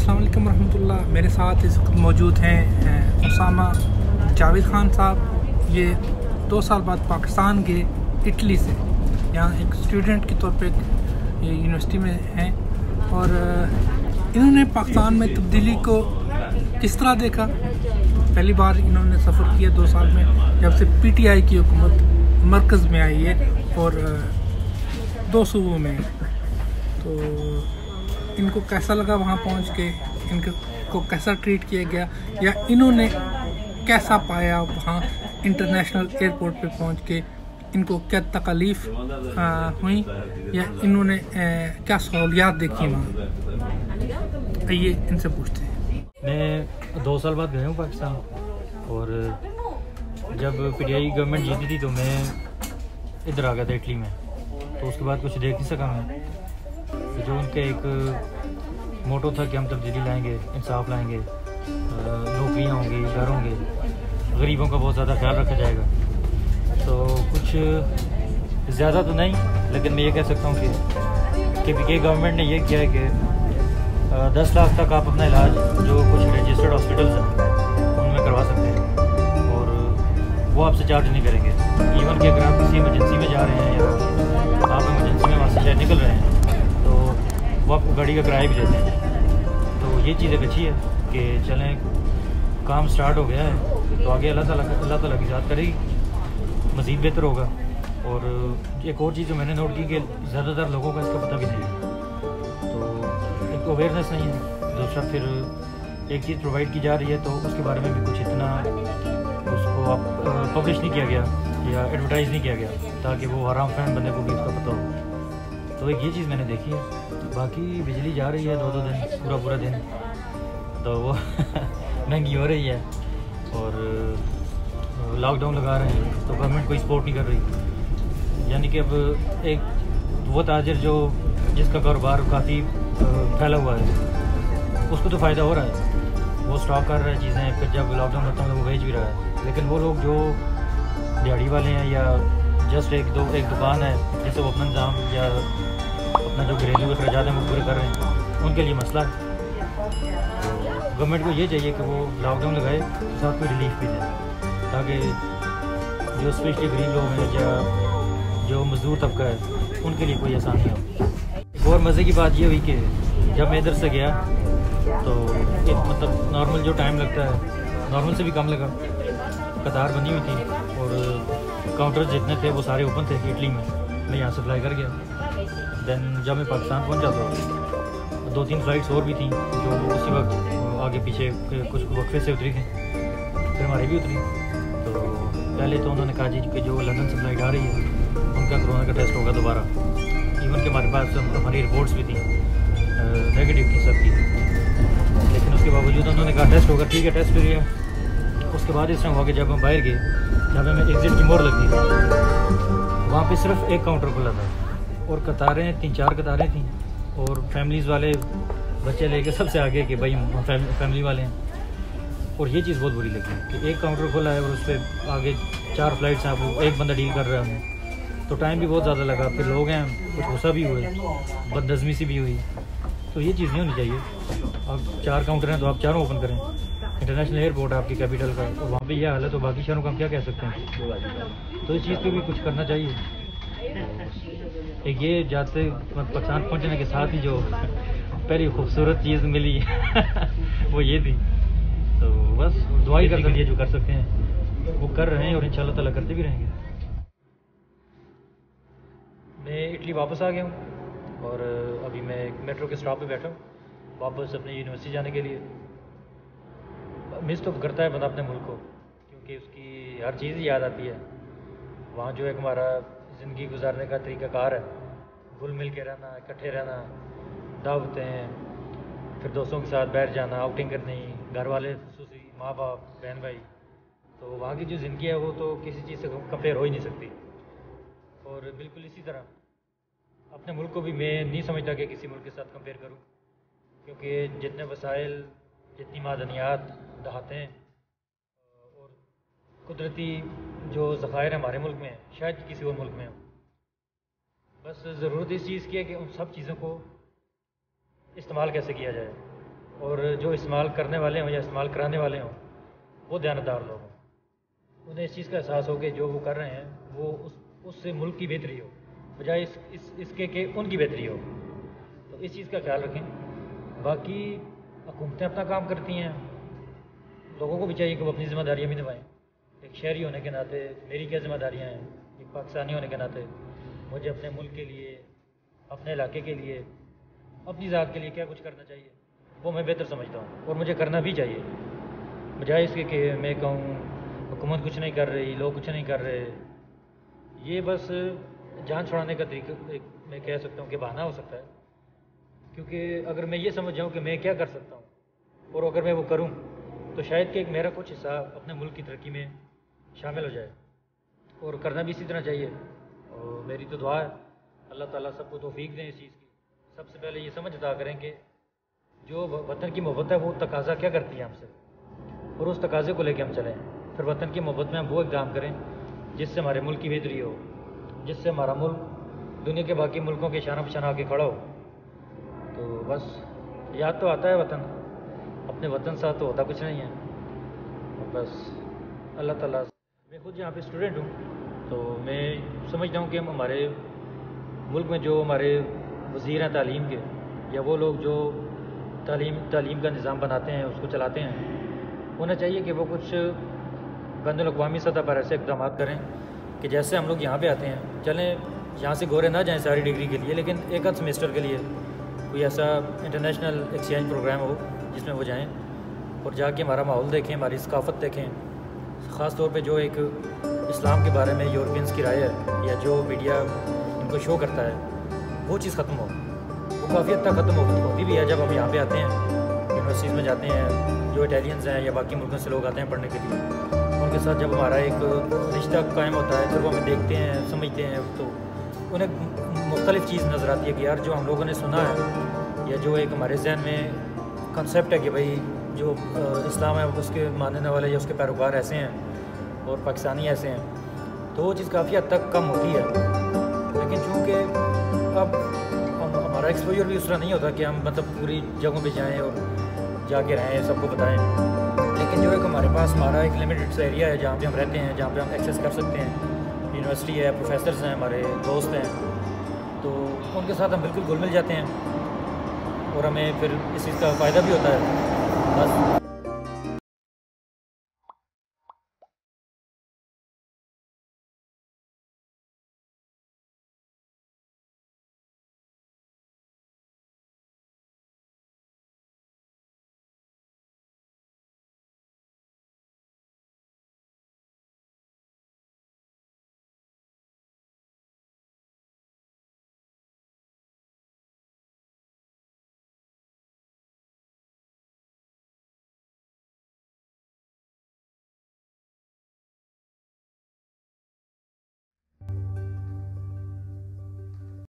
अस्सलाम वालेकुम रहमतुल्लाह। मेरे साथ इस वक्त मौजूद हैं उसामा जावेद ख़ान साहब। ये 2 साल बाद पाकिस्तान के इटली से यहाँ एक स्टूडेंट के तौर पे ये यूनिवर्सिटी में हैं और इन्होंने पाकिस्तान में तब्दीली को किस तरह देखा। पहली बार इन्होंने सफ़र किया 2 साल में जब से पीटीआई की हुकूमत मरकज़ में आई है और 2 सूबों में। तो इनको कैसा लगा वहाँ पहुँच के, इनको कैसा ट्रीट किया गया या इन्होंने कैसा पाया वहाँ इंटरनेशनल एयरपोर्ट पे पहुँच के, इनको क्या तकलीफ़ हुई या इन्होंने क्या सहूलियात देखी वहाँ। आइए इनसे पूछते हैं। मैं 2 साल बाद गया हूँ पाकिस्तान और जब पीटीआई गवर्नमेंट जीती थी तो मैं इधर आ गया था इटली में। तो उसके बाद कुछ देख नहीं सका मैं। जो उनका एक मोटो था कि हम तब्दीली लाएंगे, इंसाफ लाएंगे, नौकरियाँ होंगी, घर होंगे, गरीबों का बहुत ज़्यादा ख्याल रखा जाएगा। तो कुछ ज़्यादा तो नहीं, लेकिन मैं ये कह सकता हूँ कि पीटीआई गवर्नमेंट ने ये किया है कि 10 लाख तक आप अपना इलाज जो कुछ रजिस्टर्ड हॉस्पिटल्स हैं उनमें करवा सकते हैं और वो आपसे चार्ज नहीं करेंगे। इवन कि अगर आप किसी इमरजेंसी में जा रहे हैं या आप इमरजेंसी में वहाँ से शायद निकल रहे हैं तो वो आपको गाड़ी का किराया भी देते हैं। तो ये चीज़ एक अच्छी है कि चलें काम स्टार्ट हो गया है तो आगे अल्लाह ताला की ज़ात करेगी, मज़ीद बेहतर होगा। और एक और चीज़ जो मैंने नोट की कि ज़्यादातर लोगों का इसका पता भी नहीं है, तो एक अवेयरनेस नहीं है। दूसरा फिर एक चीज़ प्रोवाइड की जा रही है तो उसके बारे में भी कुछ इतना उसको आप पब्लिश नहीं किया गया या एडवर्टाइज़ नहीं किया गया ताकि वो आराम फैन बंदे को भी उसका पता हो। तो एक ये चीज़ मैंने देखी है। बाकी बिजली जा रही है 2-2 दिन, पूरा दिन, तो वो महंगी हो रही है और लॉकडाउन लगा रहे हैं तो गवर्नमेंट कोई सपोर्ट नहीं कर रही। यानी कि अब एक वो ताजर जो जिसका कारोबार काफ़ी फैला हुआ है उसको तो फ़ायदा हो रहा है, वो स्टॉक कर रहा है चीज़ें, फिर जब लॉकडाउन होता है तो वो बेच भी रहा है। लेकिन वो लोग जो दिहाड़ी वाले हैं या जस्ट एक दुकान है जिससे वो अपना इंतजाम या अपना जो घरेलू अखराजात हैं वो पूरे कर रहे हैं, उनके लिए मसला है। गवर्नमेंट को ये चाहिए कि वो लॉकडाउन लगाए साथ कोई रिलीफ भी दे ताकि जो स्पेशली गरीब लोग हैं या जो मजदूर तबका है उनके लिए कोई आसानी हो। एक और मज़े की बात ये हुई कि जब मैं इधर से गया तो एक मतलब नॉर्मल जो टाइम लगता है नॉर्मल से भी कम लगा। कतार बनी हुई थी और काउंटर जितने थे वो सारे ओपन थे इटली में। मैं यहाँ से फ्लाई कर गया। दैन जब मैं पाकिस्तान पहुँचा तो 2-3 फ़्लाइट्स और भी थी जो उसी वक्त आगे पीछे कुछ वक्फे से उतरी थी, फिर हमारी भी उतरी। तो पहले तो उन्होंने कहा जी कि जो लंदन से फ्लाइट आ रही है उनका कोरोना का टेस्ट होगा दोबारा। इवन कि हमारे पास हमारी रिपोर्ट्स भी थी, नेगेटिव थी सबकी, लेकिन उसके बावजूद उन्होंने कहा टेस्ट होगा, ठीक है टेस्ट कर लिया। उसके बाद इस तरह हुआ कि जब हम बाहर गए, जब हमें एग्ज़िट की मोहर लगी वहाँ पे सिर्फ एक काउंटर खुला था और कतारें 3-4 कतारें थीं और फैमिलीज़ वाले बच्चे लेके सबसे आगे कि भाई हम फैमिली वाले हैं। और ये चीज़ बहुत बुरी लगी कि एक काउंटर खुला है और उस पर आगे 4 फ्लाइट्स हैं, वो एक बंदा डील कर रहा है हमें। तो टाइम भी बहुत ज़्यादा लगा, फिर लोग हैं कुछ गुस्सा भी हुए, बदनज़मी सी भी हुई। तो ये चीज़ नहीं होनी चाहिए। अब 4 काउंटर हैं तो आप चारों ओपन करें। इंटरनेशनल एयरपोर्ट है आपकी कैपिटल का, तो वहाँ पे यह हाल है तो बाकी शहरों का हम क्या कह सकते हैं। तो इस चीज़ पे भी कुछ करना चाहिए। एक ये जाते पाकिस्तान पहुँचने के साथ ही जो पहली खूबसूरत चीज़ मिली वो ये थी। तो बस दुआ ही कर सकते हैं, जो कर सकते हैं वो कर रहे हैं और इंशाल्लाह ताला करते भी रहेंगे। मैं इटली वापस आ गया हूँ और अभी मैं मेट्रो के स्टॉप पे बैठा हूँ वापस अपनी यूनिवर्सिटी जाने के लिए। मिस तो करता है बंदा अपने मुल्क को, क्योंकि उसकी हर चीज़ याद आती है। वहाँ जो एक हमारा ज़िंदगी गुजारने का तरीक़ाकार है, घुल मिल के रहना, इकट्ठे रहना, दावतें, फिर दोस्तों के साथ बैठ जाना, आउटिंग करनी, घर वाले खुसूसी माँ बाप बहन भाई। तो वहाँ की जो ज़िंदगी है वो तो किसी चीज़ से कंपेयर हो ही नहीं सकती। और बिल्कुल इसी तरह अपने मुल्क को भी मैं नहीं समझता कि किसी मुल्क के साथ कंपेयर करूँ, क्योंकि जितने वसाइल, जितनी मादनियात, दहातें और कुदरती जो ज़खायर हमारे मुल्क में शायद किसी और मुल्क में हो। बस ज़रूरत इस चीज़ की है कि उन सब चीज़ों को इस्तेमाल कैसे किया जाए और जो इस्तेमाल करने वाले हों या इस्तेमाल कराने वाले हों वो ध्यानदार लोग हों, उन्हें इस चीज़ का एहसास हो कि जो वो कर रहे हैं वो उससे मुल्क की बेहतरी हो बजाय इसके कि उनकी बेहतरी हो। तो इस चीज़ का ख्याल रखें। बाकी हुकूमतें अपना काम करती हैं, लोगों को भी चाहिए कि वो अपनी ज़िम्मेदारियाँ भी निभाएं। एक शहरी होने के नाते मेरी क्या ज़िम्मेदारियाँ हैं, एक पाकिस्तानी होने के नाते मुझे अपने मुल्क के लिए, अपने इलाके के लिए, अपनी ज़ात के लिए क्या कुछ करना चाहिए वो मैं बेहतर समझता हूँ और मुझे करना भी चाहिए, बजाय इसके कि मैं कहूँ हुकूमत कुछ नहीं कर रही, लोग कुछ नहीं कर रहे। ये बस जान छुड़ाने का तरीका मैं कह सकता हूँ कि बहाना हो सकता है, क्योंकि अगर मैं ये समझ जाऊँ कि मैं क्या कर सकता हूँ और अगर मैं वो करूँ तो शायद कि मेरा कुछ हिस्सा अपने मुल्क की तरक्की में शामिल हो जाए, और करना भी इसी तरह चाहिए। और मेरी तो दुआ है अल्लाह ताला सबको तौफीक दें इस चीज़ की। सबसे पहले ये समझ अदा करें कि जो वतन की मोहब्बत है वो तकाज़ा क्या करती है हमसे, और उस तकाज़े को लेके हम चलें। फिर वतन की मोहब्बत में हम वो इक़दाम करें जिससे हमारे मुल्क की बेहतरी हो, जिससे हमारा मुल्क दुनिया के बाकी मुल्कों के शाना पशाना आके खड़ा हो। तो बस याद तो आता है वतन, अपने वतन साथ तो होता कुछ नहीं है। और बस अल्लाह ताला, मैं खुद यहाँ पे स्टूडेंट हूँ तो मैं समझता हूँ कि हम हमारे मुल्क में जो हमारे वज़ीर हैं तालीम के, या वो लोग जो तालीम का निज़ाम बनाते हैं, उसको चलाते हैं, उन्हें चाहिए कि वो कुछ बैनुल-अक़वामी सतह पर ऐसे इक़दाम करें कि जैसे हम लोग यहाँ पे आते हैं, चलें यहाँ से गोरे ना जाएं सारी डिग्री के लिए, लेकिन एक आध सेमेस्टर के लिए कोई ऐसा इंटरनेशनल एक्सचेंज प्रोग्राम हो जिसमें वो जाएं और जाके हमारा माहौल देखें, हमारी सकाफ़त देखें। ख़ास तौर पे जो एक इस्लाम के बारे में यूरोपियंस की राय है या जो मीडिया इनको शो करता है वो चीज़ ख़त्म हो। वो काफ़ी हद तक ख़त्म होती भी है जब हम यहाँ पे आते हैं, यूनिवर्सिटीज़ में जाते हैं, जो इटालियंस हैं या बाकी मुल्कों से लोग आते हैं पढ़ने के लिए, उनके साथ जब हमारा एक रिश्ता कायम होता है, जब वो हमें देखते हैं, समझते हैं, तो उन्हें मुख्तलिफ़ चीज़ नज़र आती है कि यार जो हम लोगों ने सुना है या जो एक हमारे जहन में कंसेप्ट है कि भाई जो इस्लाम है उसके मानने वाले या उसके पैरोकार ऐसे हैं और पाकिस्तानी ऐसे हैं, तो वो चीज़ काफ़ी हद तक कम होती है। लेकिन चूँकि अब हमारा एक्सपोजर भी उस तरह नहीं होता कि हम मतलब पूरी जगहों पे जाएं और जाके रहें, सबको बताएं, लेकिन जो एक हमारे पास हमारा एक लिमिटेड सा एरिया है जहाँ पे हम रहते हैं, जहाँ पे हम एक्सेस कर सकते हैं, यूनिवर्सिटी है, प्रोफेसर्स हैं, हमारे दोस्त हैं, तो उनके साथ हम बिल्कुल घुल मिल जाते हैं और हमें फिर इस चीज़ का फ़ायदा भी होता है। बस